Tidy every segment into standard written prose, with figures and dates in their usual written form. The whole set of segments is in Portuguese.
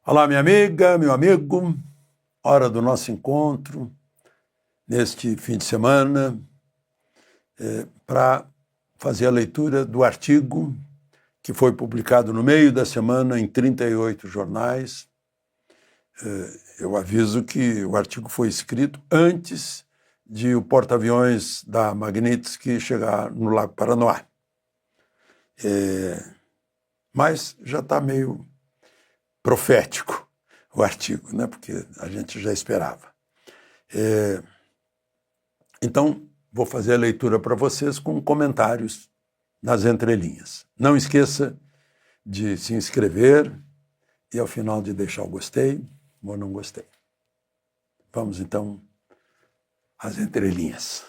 Olá, minha amiga, meu amigo, hora do nosso encontro neste fim de semana para fazer a leitura do artigo que foi publicado no meio da semana em 38 jornais. Eu aviso que o artigo foi escrito antes de o porta-aviões da Magnitsky chegar no Lago Paranoá. Mas já está meio profético o artigo, né? Porque a gente já esperava. Então, vou fazer a leitura para vocês com comentários nas entrelinhas. Não esqueça de se inscrever e, ao final, de deixar o gostei ou não gostei. Vamos, então, às entrelinhas.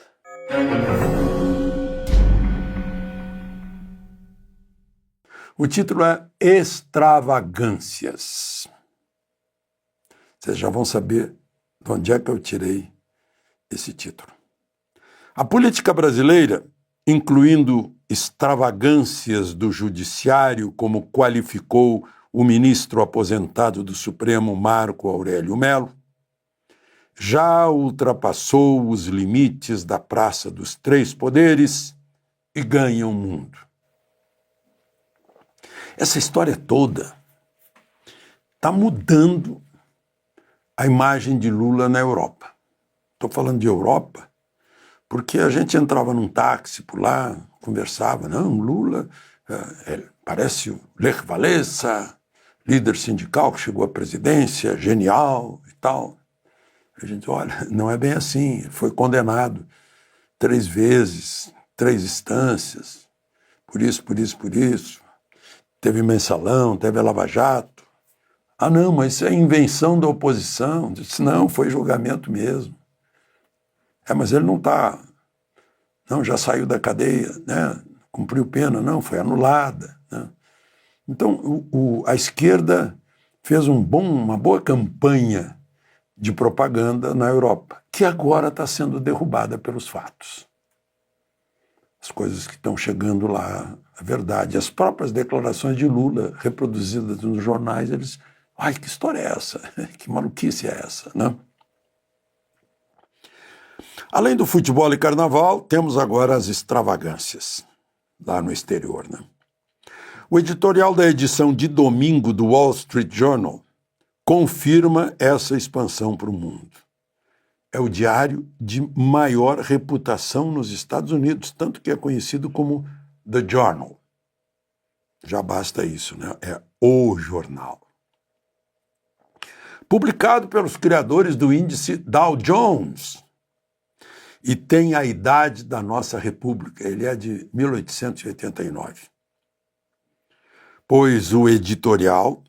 O título é Extravagâncias. Vocês já vão saber de onde é que eu tirei esse título. A política brasileira, incluindo extravagâncias do judiciário, como qualificou o ministro aposentado do Supremo, Marco Aurélio Mello, já ultrapassou os limites da Praça dos Três Poderes e ganha o mundo. Essa história toda está mudando a imagem de Lula na Europa. Estou falando de Europa porque a gente entrava num táxi por lá, conversava, não, Lula parece o Lech Walesa, líder sindical que chegou à presidência, genial e tal. A gente, olha, não é bem assim, ele foi condenado 3 vezes, 3 instâncias, por isso, teve mensalão, teve a Lava Jato. Ah, não, mas isso é invenção da oposição. Eu disse, não, foi julgamento mesmo. Mas ele não está, não, já saiu da cadeia, né? Cumpriu pena, não, foi anulada. Né? Então, a esquerda fez uma boa campanha de propaganda na Europa, que agora está sendo derrubada pelos fatos. As coisas que estão chegando lá, a verdade, as próprias declarações de Lula reproduzidas nos jornais, eles, ai, que história é essa? Que maluquice é essa, né? Além do futebol e carnaval, temos agora as extravagâncias, lá no exterior, né? O editorial da edição de domingo do Wall Street Journal confirma essa expansão para o mundo. É o diário de maior reputação nos Estados Unidos, tanto que é conhecido como The Journal. Já basta isso, né? É o jornal. Publicado pelos criadores do índice Dow Jones, e tem a idade da nossa república, ele é de 1889. Pois o editorial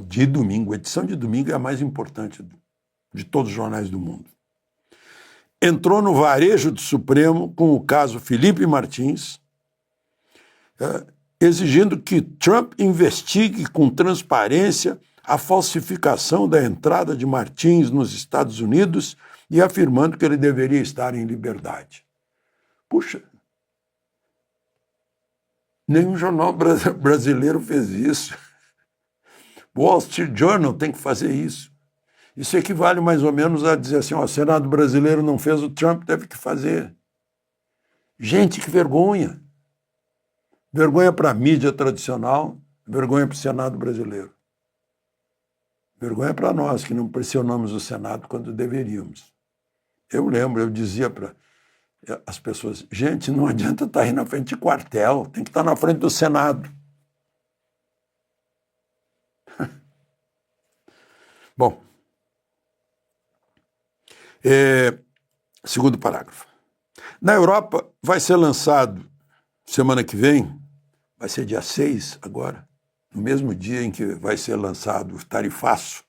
de domingo, a edição de domingo é a mais importante de todos os jornais do mundo, entrou no varejo do Supremo com o caso Felipe Martins, exigindo que Trump investigue com transparência a falsificação da entrada de Martins nos Estados Unidos e afirmando que ele deveria estar em liberdade. Puxa, nenhum jornal brasileiro fez isso. O Wall Street Journal tem que fazer isso. Isso equivale mais ou menos a dizer assim, o Senado brasileiro não fez, o Trump deve que fazer. Gente, que vergonha. Vergonha para a mídia tradicional, vergonha para o Senado brasileiro. Vergonha para nós, que não pressionamos o Senado quando deveríamos. Eu lembro, eu dizia para as pessoas, gente, não adianta estar aí na frente de quartel, tem que estar na frente do Senado. Bom, segundo parágrafo. Na Europa vai ser lançado, semana que vem, vai ser dia 6 agora, no mesmo dia em que vai ser lançado o tarifaço,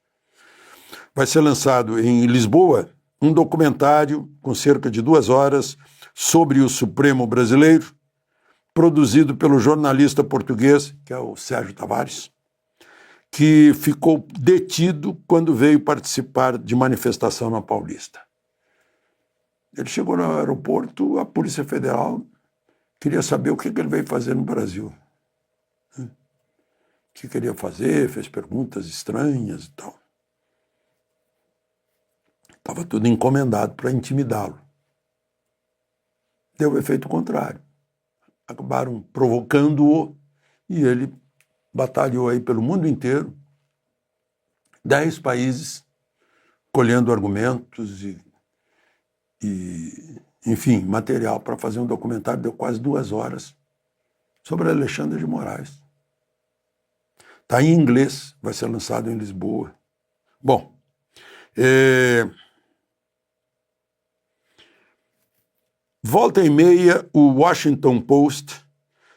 vai ser lançado em Lisboa um documentário com cerca de 2 horas sobre o Supremo brasileiro, produzido pelo jornalista português, que é o Sérgio Tavares, que ficou detido quando veio participar de manifestação na Paulista. Ele chegou no aeroporto, a Polícia Federal queria saber o que ele veio fazer no Brasil. que queria fazer, fez perguntas estranhas e tal. Estava tudo encomendado para intimidá-lo. Deu o efeito contrário. Acabaram provocando-o e ele batalhou aí pelo mundo inteiro, 10 países, colhendo argumentos e enfim, material para fazer um documentário, deu quase 2 horas, sobre Alexandre de Moraes. Está em inglês, vai ser lançado em Lisboa. Bom, volta e meia, o Washington Post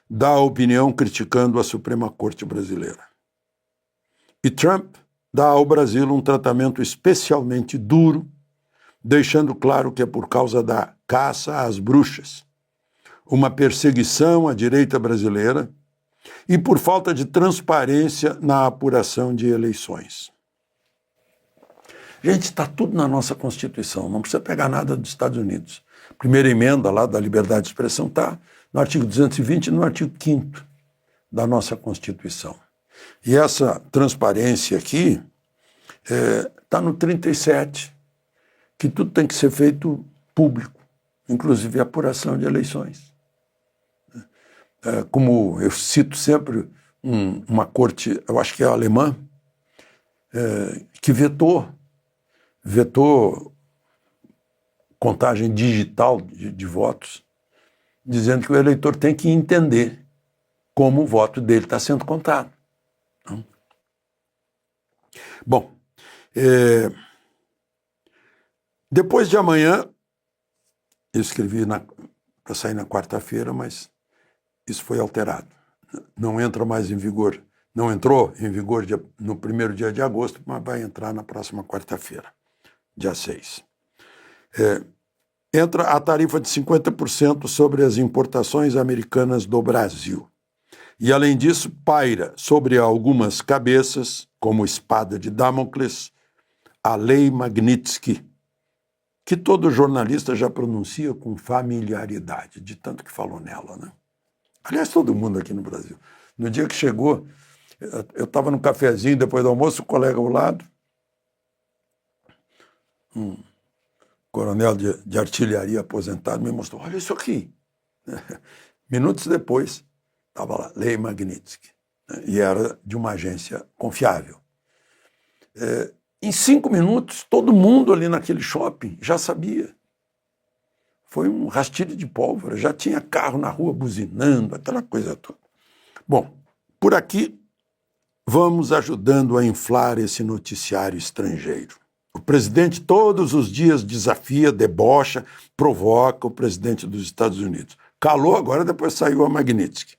dá a opinião criticando a Suprema Corte brasileira. E Trump dá ao Brasil um tratamento especialmente duro, deixando claro que é por causa da caça às bruxas, uma perseguição à direita brasileira e por falta de transparência na apuração de eleições. Gente, está tudo na nossa Constituição, não precisa pegar nada dos Estados Unidos. A primeira emenda lá da liberdade de expressão está no artigo 220 e no artigo 5º da nossa Constituição. E essa transparência aqui está no 37, que tudo tem que ser feito público, inclusive a apuração de eleições. Como eu cito sempre uma corte, eu acho que é alemã, que vetou contagem digital de votos, dizendo que o eleitor tem que entender como o voto dele está sendo contado. Bom, depois de amanhã, eu escrevi para sair na quarta-feira, mas isso foi alterado. Não entra mais em vigor, não entrou em vigor no primeiro dia de agosto, mas vai entrar na próxima quarta-feira, dia 6. Entra a tarifa de 50% sobre as importações americanas do Brasil. E, além disso, paira sobre algumas cabeças, como espada de Damocles, a Lei Magnitsky, que todo jornalista já pronuncia com familiaridade, de tanto que falou nela, né? Aliás, todo mundo aqui no Brasil. No dia que chegou, eu estava no cafezinho, depois do almoço, o colega ao lado, um coronel de artilharia aposentado, me mostrou, olha isso aqui. Minutos depois, estava lá, Lei Magnitsky, né? E era de uma agência confiável. Em 5 minutos, todo mundo ali naquele shopping já sabia. Foi um rastilho de pólvora, já tinha carro na rua buzinando, aquela coisa toda. Bom, por aqui vamos ajudando a inflar esse noticiário estrangeiro. O presidente todos os dias desafia, debocha, provoca o presidente dos Estados Unidos. Calou agora, depois saiu a Magnitsky.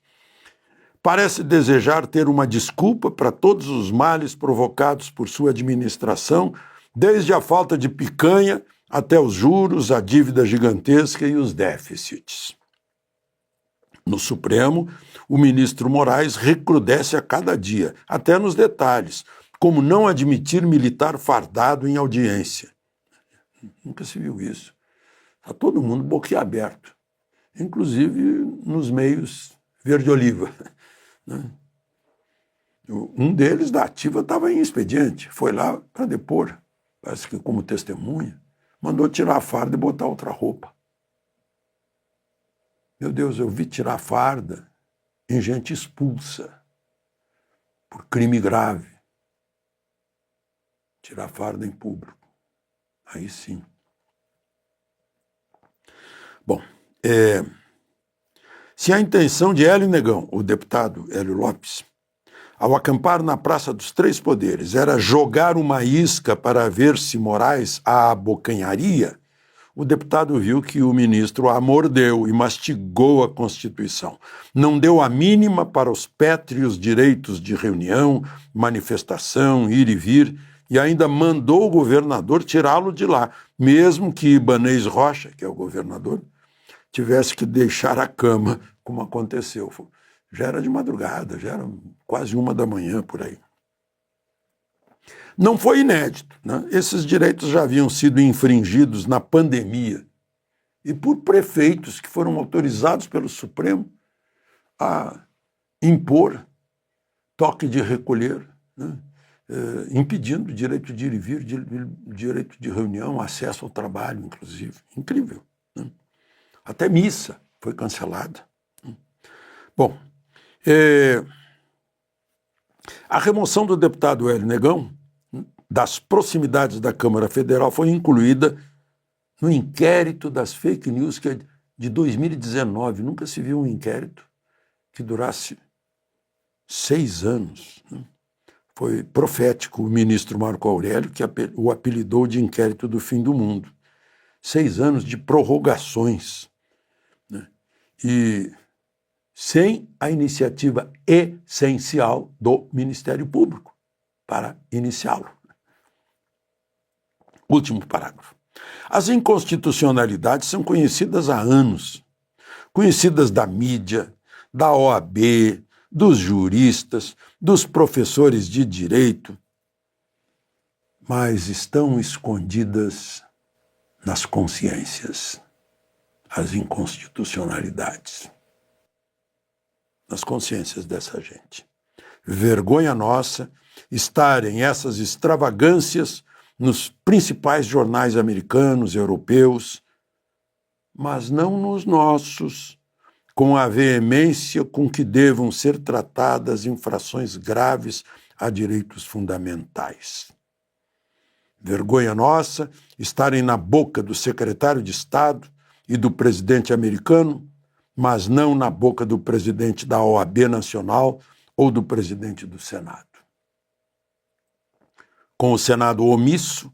Parece desejar ter uma desculpa para todos os males provocados por sua administração, desde a falta de picanha até os juros, a dívida gigantesca e os déficits. No Supremo, o ministro Moraes recrudesce a cada dia, até nos detalhes, como não admitir militar fardado em audiência. Nunca se viu isso. Está todo mundo boquiaberto, inclusive nos meios verde-oliva. Um deles, da ativa, estava em expediente, foi lá para depor, parece que como testemunha, mandou tirar a farda e botar outra roupa. Meu Deus, eu vi tirar a farda em gente expulsa por crime grave. Tirar a farda em público. Aí sim. Bom, se a intenção de Hélio Negão, o deputado Hélio Lopes, ao acampar na Praça dos Três Poderes, era jogar uma isca para ver se Moraes a abocanharia, o deputado viu que o ministro a mordeu e mastigou a Constituição. Não deu a mínima para os pétreos direitos de reunião, manifestação, ir e vir, e ainda mandou o governador tirá-lo de lá, mesmo que Ibanez Rocha, que é o governador, tivesse que deixar a cama, como aconteceu. Já era de madrugada, já era quase 1 da manhã, por aí. Não foi inédito, né? Esses direitos já haviam sido infringidos na pandemia e por prefeitos que foram autorizados pelo Supremo a impor toque de recolher, né? Impedindo o direito de ir e vir, direito de reunião, acesso ao trabalho, inclusive. Incrível. Né? Até missa foi cancelada. Bom, a remoção do deputado Hélio Negão das proximidades da Câmara Federal foi incluída no inquérito das fake news, que é de 2019. Nunca se viu um inquérito que durasse 6 anos. Né? Foi profético o ministro Marco Aurélio, que o apelidou de inquérito do fim do mundo. 6 anos de prorrogações. Né? E sem a iniciativa essencial do Ministério Público para iniciá-lo. Último parágrafo. As inconstitucionalidades são conhecidas há anos, conhecidas da mídia, da OAB, dos juristas, dos professores de direito, mas estão escondidas nas consciências, as inconstitucionalidades, nas consciências dessa gente. Vergonha nossa estarem essas extravagâncias nos principais jornais americanos, europeus, mas não nos nossos, com a veemência com que devam ser tratadas infrações graves a direitos fundamentais. Vergonha nossa estarem na boca do secretário de Estado e do presidente americano, mas não na boca do presidente da OAB Nacional ou do presidente do Senado. Com o Senado omisso,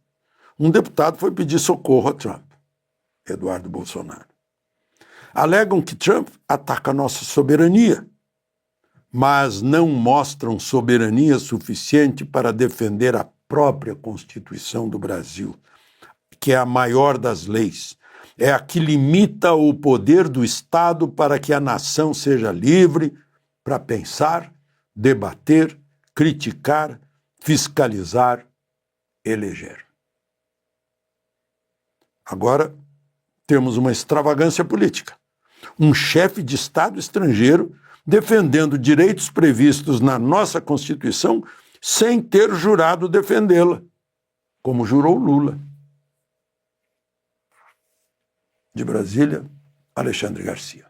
um deputado foi pedir socorro a Trump, Eduardo Bolsonaro. Alegam que Trump ataca a nossa soberania, mas não mostram soberania suficiente para defender a própria Constituição do Brasil, que é a maior das leis. É a que limita o poder do Estado para que a nação seja livre para pensar, debater, criticar, fiscalizar, eleger. Agora, temos uma extravagância política. Um chefe de Estado estrangeiro defendendo direitos previstos na nossa Constituição sem ter jurado defendê-la, como jurou Lula. De Brasília, Alexandre Garcia.